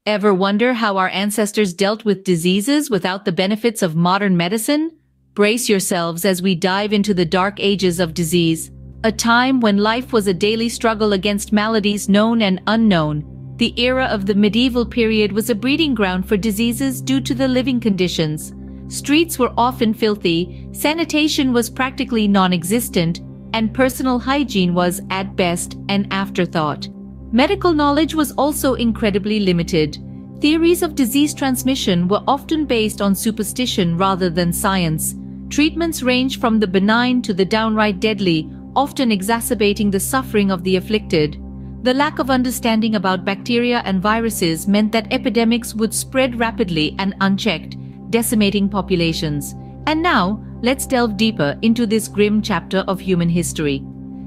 Ever wonder how our ancestors dealt with diseases without the benefits of modern medicine? Brace yourselves as we dive into the dark ages of disease, a time when life was a daily struggle against maladies known and unknown. The era of the medieval period was a breeding ground for diseases due to the living conditions. Streets were often filthy, sanitation was practically non-existent, and personal hygiene was, at best, an afterthought. Medical knowledge was also incredibly limited. Theories of disease transmission were often based on superstition rather than science. Treatments ranged from the benign to the downright deadly, often exacerbating the suffering of the afflicted. The lack of understanding about bacteria and viruses meant that epidemics would spread rapidly and unchecked, decimating populations. And now, let's delve deeper into this grim chapter of human history.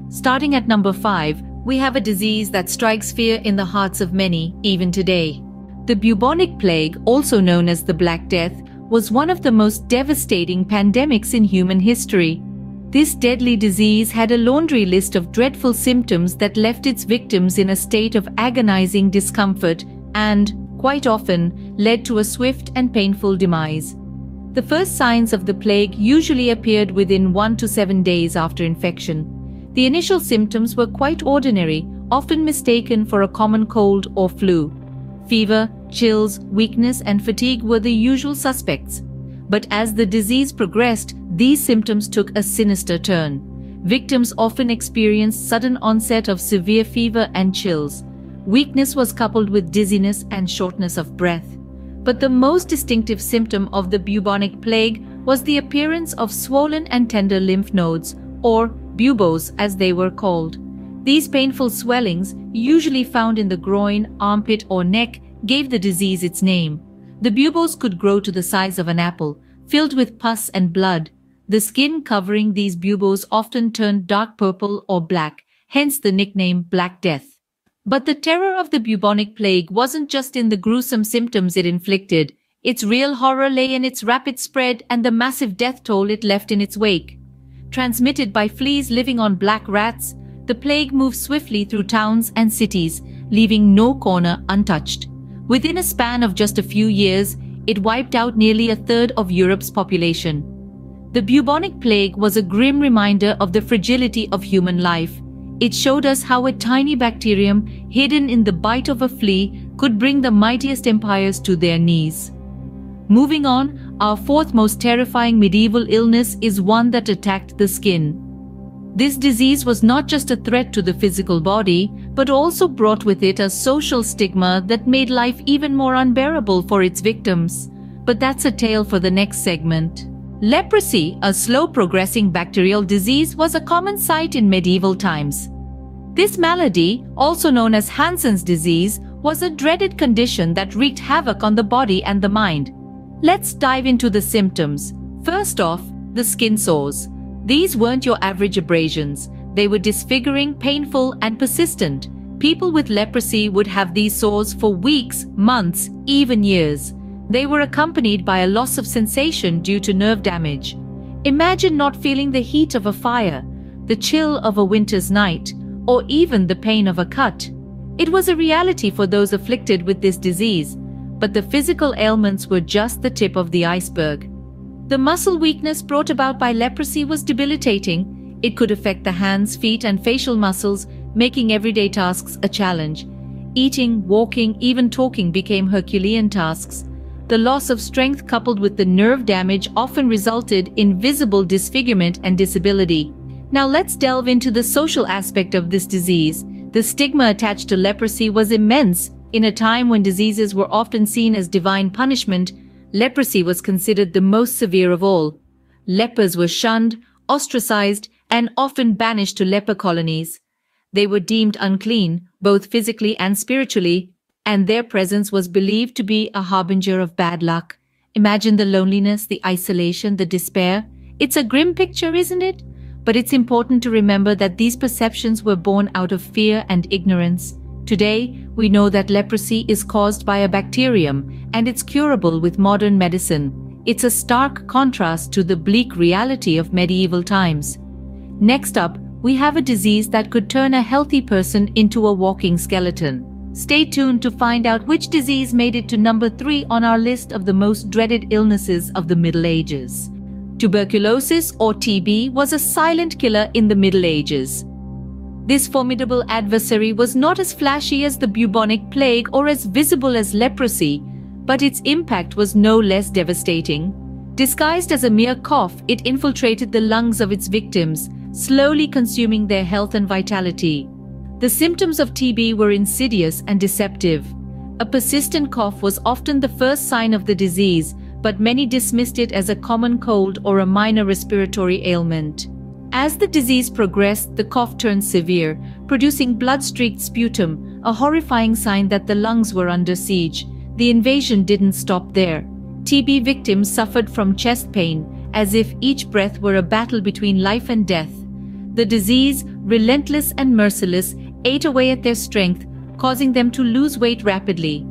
Starting at number 5, we have a disease that strikes fear in the hearts of many, even today. The Bubonic Plague, also known as the Black Death, was one of the most devastating pandemics in human history. This deadly disease had a laundry list of dreadful symptoms that left its victims in a state of agonizing discomfort and, quite often, led to a swift and painful demise. The first signs of the plague usually appeared within 1 to 7 days after infection. The initial symptoms were quite ordinary, often mistaken for a common cold or flu. Fever, chills, weakness, and fatigue were the usual suspects. But as the disease progressed, these symptoms took a sinister turn. Victims often experienced sudden onset of severe fever and chills. Weakness was coupled with dizziness and shortness of breath. But the most distinctive symptom of the bubonic plague was the appearance of swollen and tender lymph nodes, or buboes as they were called. These painful swellings, usually found in the groin, armpit, or neck, gave the disease its name. The buboes could grow to the size of an apple, filled with pus and blood. The skin covering these buboes often turned dark purple or black, hence the nickname Black Death. But the terror of the bubonic plague wasn't just in the gruesome symptoms it inflicted. Its real horror lay in its rapid spread and the massive death toll it left in its wake. Transmitted by fleas living on black rats, the plague moved swiftly through towns and cities, leaving no corner untouched. Within a span of just a few years, it wiped out nearly a third of Europe's population. The bubonic plague was a grim reminder of the fragility of human life. It showed us how a tiny bacterium hidden in the bite of a flea could bring the mightiest empires to their knees. Moving on, our fourth most terrifying medieval illness is one that attacked the skin. This disease was not just a threat to the physical body, but also brought with it a social stigma that made life even more unbearable for its victims. But that's a tale for the next segment. Leprosy, a slow-progressing bacterial disease, was a common sight in medieval times. This malady, also known as Hansen's disease, was a dreaded condition that wreaked havoc on the body and the mind. Let's dive into the symptoms. First off, the skin sores. These weren't your average abrasions. They were disfiguring, painful, and persistent. People with leprosy would have these sores for weeks, months, even years. They were accompanied by a loss of sensation due to nerve damage. Imagine not feeling the heat of a fire, the chill of a winter's night, or even the pain of a cut. It was a reality for those afflicted with this disease, but the physical ailments were just the tip of the iceberg. The muscle weakness brought about by leprosy was debilitating. It could affect the hands, feet, and facial muscles, making everyday tasks a challenge. Eating, walking, even talking became Herculean tasks. The loss of strength coupled with the nerve damage often resulted in visible disfigurement and disability. Now let's delve into the social aspect of this disease. The stigma attached to leprosy was immense. In a time when diseases were often seen as divine punishment, leprosy was considered the most severe of all. Lepers were shunned, ostracized, and often banished to leper colonies. They were deemed unclean, both physically and spiritually, and their presence was believed to be a harbinger of bad luck. Imagine the loneliness, the isolation, the despair. It's a grim picture, isn't it? But it's important to remember that these perceptions were born out of fear and ignorance. Today, we know that leprosy is caused by a bacterium, and it's curable with modern medicine. It's a stark contrast to the bleak reality of medieval times. Next up, we have a disease that could turn a healthy person into a walking skeleton. Stay tuned to find out which disease made it to number 3 on our list of the most dreaded illnesses of the Middle Ages. Tuberculosis, or TB, was a silent killer in the Middle Ages. This formidable adversary was not as flashy as the Bubonic Plague or as visible as leprosy, but its impact was no less devastating. Disguised as a mere cough, it infiltrated the lungs of its victims, slowly consuming their health and vitality. The symptoms of TB were insidious and deceptive. A persistent cough was often the first sign of the disease, but many dismissed it as a common cold or a minor respiratory ailment. As the disease progressed, the cough turned severe, producing blood-streaked sputum, a horrifying sign that the lungs were under siege. The invasion didn't stop there. TB victims suffered from chest pain, as if each breath were a battle between life and death. The disease, relentless and merciless, ate away at their strength, causing them to lose weight rapidly.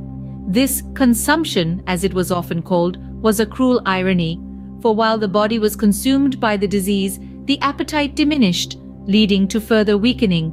This consumption, as it was often called, was a cruel irony, for while the body was consumed by the disease, the appetite diminished, leading to further weakening.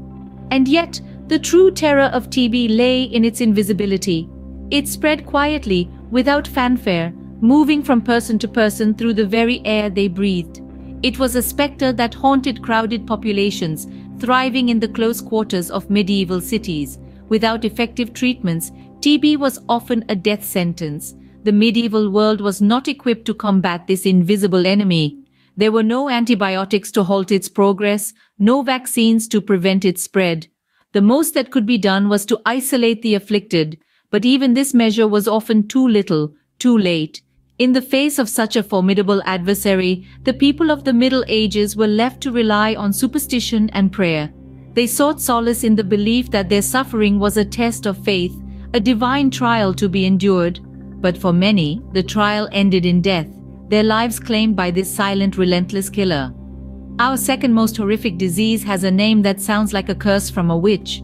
And yet, the true terror of TB lay in its invisibility. It spread quietly, without fanfare, moving from person to person through the very air they breathed. It was a specter that haunted crowded populations, thriving in the close quarters of medieval cities. Without effective treatments, TB was often a death sentence. The medieval world was not equipped to combat this invisible enemy. There were no antibiotics to halt its progress, no vaccines to prevent its spread. The most that could be done was to isolate the afflicted, but even this measure was often too little, too late. In the face of such a formidable adversary, the people of the Middle Ages were left to rely on superstition and prayer. They sought solace in the belief that their suffering was a test of faith, a divine trial to be endured. But for many, the trial ended in death, their lives claimed by this silent, relentless killer. Our second most horrific disease has a name that sounds like a curse from a witch.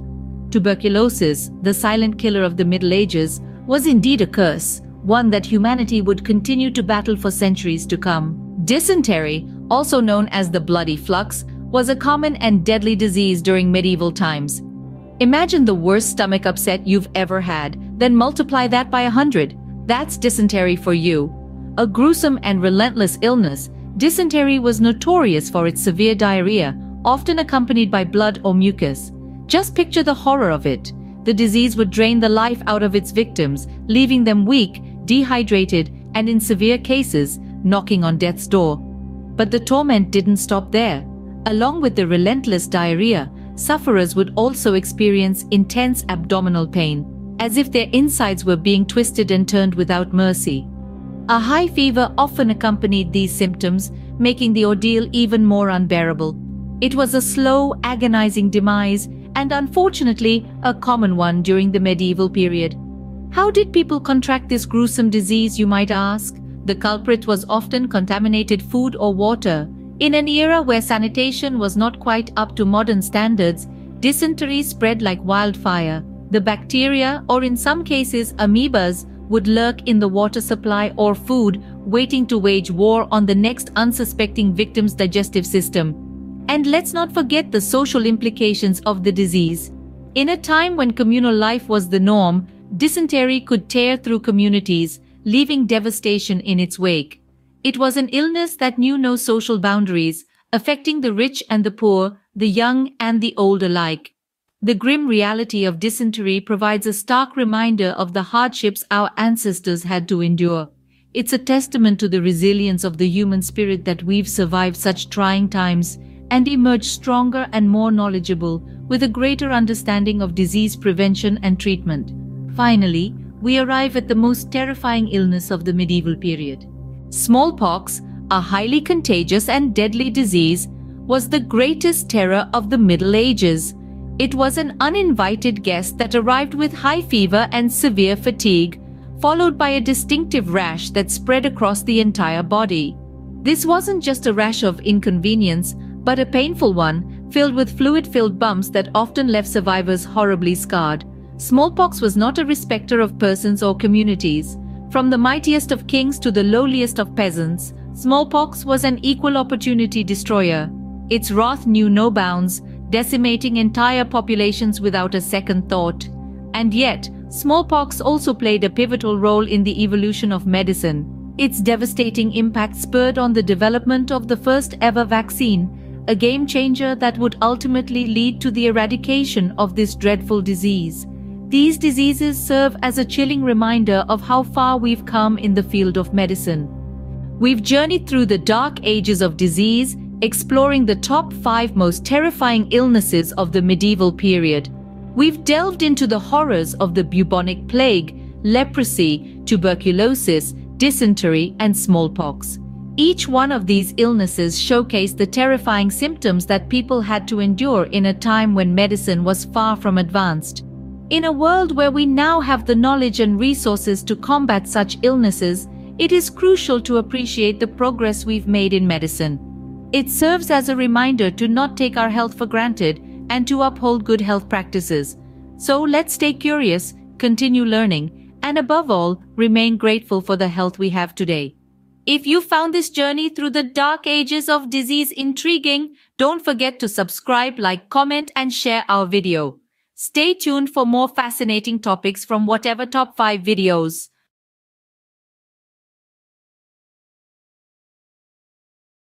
Tuberculosis, the silent killer of the Middle Ages, was indeed a curse, one that humanity would continue to battle for centuries to come. Dysentery, also known as the bloody flux, was a common and deadly disease during medieval times. Imagine the worst stomach upset you've ever had, then multiply that by 100. That's dysentery for you. A gruesome and relentless illness, dysentery was notorious for its severe diarrhea, often accompanied by blood or mucus. Just picture the horror of it. The disease would drain the life out of its victims, leaving them weak, dehydrated, and in severe cases, knocking on death's door. But the torment didn't stop there. Along with the relentless diarrhea, sufferers would also experience intense abdominal pain, as if their insides were being twisted and turned without mercy. A high fever often accompanied these symptoms, making the ordeal even more unbearable. It was a slow, agonizing demise, and unfortunately, a common one during the medieval period. How did people contract this gruesome disease, you might ask? The culprit was often contaminated food or water. In an era where sanitation was not quite up to modern standards, dysentery spread like wildfire. The bacteria, or in some cases amoebas, would lurk in the water supply or food, waiting to wage war on the next unsuspecting victim's digestive system. And let's not forget the social implications of the disease. In a time when communal life was the norm, dysentery could tear through communities, leaving devastation in its wake. It was an illness that knew no social boundaries, affecting the rich and the poor, the young and the old alike. The grim reality of dysentery provides a stark reminder of the hardships our ancestors had to endure. It's a testament to the resilience of the human spirit that we've survived such trying times and emerged stronger and more knowledgeable, with a greater understanding of disease prevention and treatment. Finally, we arrive at the most terrifying illness of the medieval period. Smallpox, a highly contagious and deadly disease, was the greatest terror of the Middle Ages. It was an uninvited guest that arrived with high fever and severe fatigue, followed by a distinctive rash that spread across the entire body. This wasn't just a rash of inconvenience, but a painful one, filled with fluid-filled bumps that often left survivors horribly scarred. Smallpox was not a respecter of persons or communities. From the mightiest of kings to the lowliest of peasants, smallpox was an equal opportunity destroyer. Its wrath knew no bounds, decimating entire populations without a second thought. And yet, smallpox also played a pivotal role in the evolution of medicine. Its devastating impact spurred on the development of the first ever vaccine, a game changer that would ultimately lead to the eradication of this dreadful disease. These diseases serve as a chilling reminder of how far we've come in the field of medicine. We've journeyed through the dark ages of disease, exploring the top 5 most terrifying illnesses of the medieval period. We've delved into the horrors of the Bubonic Plague, leprosy, tuberculosis, dysentery, and smallpox. Each one of these illnesses showcased the terrifying symptoms that people had to endure in a time when medicine was far from advanced. In a world where we now have the knowledge and resources to combat such illnesses, it is crucial to appreciate the progress we've made in medicine. It serves as a reminder to not take our health for granted and to uphold good health practices. So let's stay curious, continue learning, and above all, remain grateful for the health we have today. If you found this journey through the dark ages of disease intriguing, don't forget to subscribe, like, comment, and share our video. Stay tuned for more fascinating topics from whatever top 5 videos.